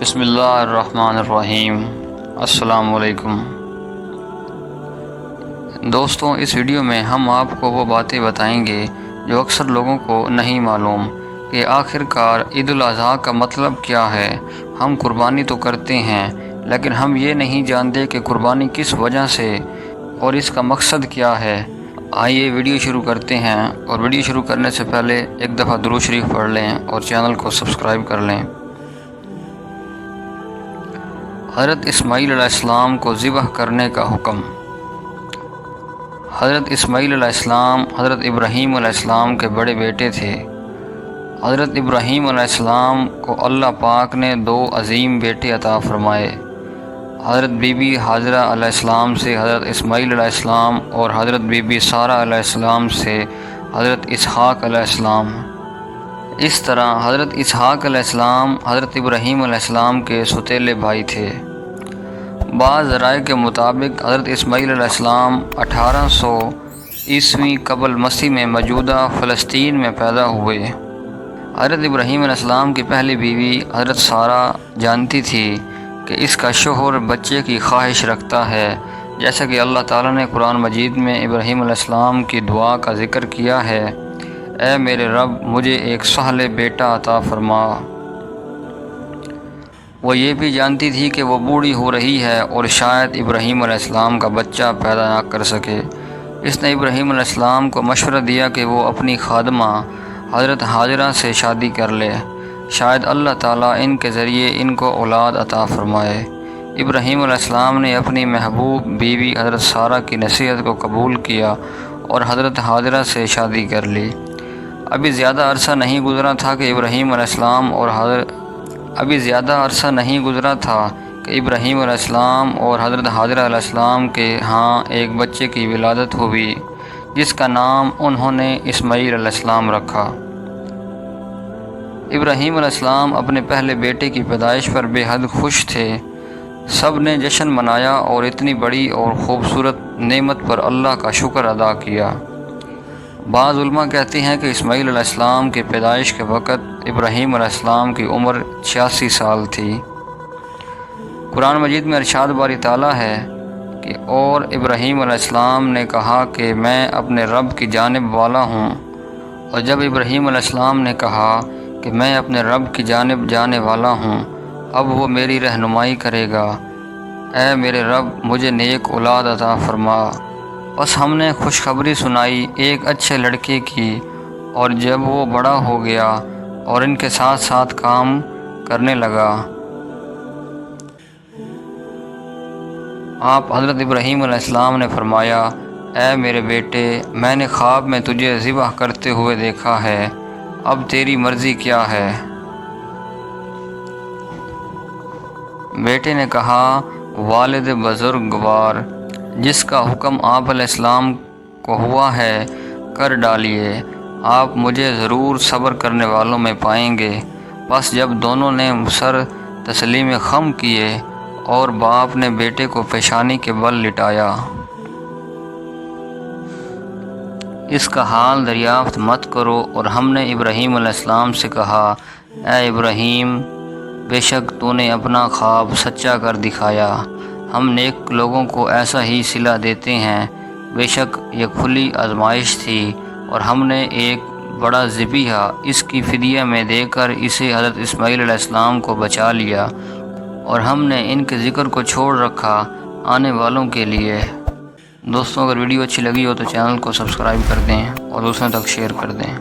بسم اللہ الرحمن الرحیم۔ السلام علیکم دوستوں، اس ویڈیو میں ہم آپ کو وہ باتیں بتائیں گے جو اکثر لوگوں کو نہیں معلوم کہ آخر کار عید الاضحیٰ کا مطلب کیا ہے۔ ہم قربانی تو کرتے ہیں لیکن ہم یہ نہیں جانتے کہ قربانی کس وجہ سے اور اس کا مقصد کیا ہے۔ آئیے ویڈیو شروع کرتے ہیں، اور ویڈیو شروع کرنے سے پہلے ایک دفعہ درود شریف پڑھ لیں اور چینل کو سبسکرائب کر لیں۔ حضرت اسماعیل علیہ السلام کو ذبح کرنے کا حکم۔ حضرت اسماعیل علیہ السلام حضرت ابراہیم علیہ السلام کے بڑے بیٹے تھے۔ حضرت ابراہیم علیہ السلام کو اللہ پاک نے 2 عظیم بیٹے عطا فرمائے، حضرت بی بی حاجرہ علیہ السلام سے حضرت اسماعیل علیہ السلام اور حضرت بی بی سارہ علیہ السلام سے حضرت اسحاق علیہ السلام۔ اس طرح حضرت اسحاق علیہ السلام حضرت ابراہیم علیہ السلام کے سوتیلے بھائی تھے۔ بعض ذرائع کے مطابق حضرت اسماعیل علیہ السلام 1800 عیسوی قبل مسیح میں موجودہ فلسطین میں پیدا ہوئے۔ حضرت ابراہیم علیہ السلام کی پہلی بیوی حضرت سارہ جانتی تھی کہ اس کا شوہر بچے کی خواہش رکھتا ہے، جیسا کہ اللہ تعالیٰ نے قرآن مجید میں ابراہیم علیہ السلام کی دعا کا ذکر کیا ہے، اے میرے رب مجھے ایک صالح بیٹا عطا فرما۔ وہ یہ بھی جانتی تھی کہ وہ بوڑھی ہو رہی ہے اور شاید ابراہیم علیہ السلام کا بچہ پیدا نہ کر سکے۔ اس نے ابراہیم علیہ السلام کو مشورہ دیا کہ وہ اپنی خادمہ حضرت حاجرہ سے شادی کر لے، شاید اللہ تعالیٰ ان کے ذریعے ان کو اولاد عطا فرمائے۔ ابراہیم علیہ السلام نے اپنی محبوب بیوی حضرت سارہ کی نصیحت کو قبول کیا اور حضرت حاجرہ سے شادی کر لی۔ ابھی زیادہ عرصہ نہیں گزرا تھا کہ ابراہیم علیہ السلام اور حضرت حاجرہ علیہ السلام کے ہاں ایک بچے کی ولادت ہوئی، جس کا نام انہوں نے اسماعیل علیہ السلام رکھا۔ ابراہیم علیہ السلام اپنے پہلے بیٹے کی پیدائش پر بے حد خوش تھے۔ سب نے جشن منایا اور اتنی بڑی اور خوبصورت نعمت پر اللہ کا شکر ادا کیا۔ بعض علماء کہتے ہیں کہ اسماعیل علیہ السلام کی پیدائش کے وقت ابراہیم علیہ السلام کی عمر 86 سال تھی۔ قرآن مجید میں ارشاد باری تعالیٰ ہے کہ اور ابراہیم علیہ السلام نے کہا کہ میں اپنے رب کی جانب والا ہوں، اور جب ابراہیم علیہ السلام نے کہا کہ میں اپنے رب کی جانب جانے والا ہوں، اب وہ میری رہنمائی کرے گا، اے میرے رب مجھے نیک اولاد عطا فرما۔ بس ہم نے خوشخبری سنائی ایک اچھے لڑکے کی، اور جب وہ بڑا ہو گیا اور ان کے ساتھ ساتھ کام کرنے لگا، آپ حضرت ابراہیم علیہ السلام نے فرمایا، اے میرے بیٹے میں نے خواب میں تجھے ذبح کرتے ہوئے دیکھا ہے، اب تیری مرضی کیا ہے؟ بیٹے نے کہا، والد بزرگوار جس کا حکم آپ علیہ السلام کو ہوا ہے کر ڈالیے، آپ مجھے ضرور صبر کرنے والوں میں پائیں گے۔ بس جب دونوں نے سر تسلیم خم کیے اور باپ نے بیٹے کو پیشانی کے بل لٹایا۔ اس کا حال دریافت مت کرو، اور ہم نے ابراہیم علیہ السلام سے کہا، اے ابراہیم بے شک تو نے اپنا خواب سچا کر دکھایا، ہم نیک لوگوں کو ایسا ہی صلہ دیتے ہیں۔ بے شک یہ کھلی آزمائش تھی، اور ہم نے ایک بڑا ذبیحہ اس کی فدیہ میں دے کر اسے حضرت اسماعیل علیہ السلام کو بچا لیا، اور ہم نے ان کے ذکر کو چھوڑ رکھا آنے والوں کے لیے۔ دوستوں، اگر ویڈیو اچھی لگی ہو تو چینل کو سبسکرائب کر دیں اور دوسروں تک شیئر کر دیں۔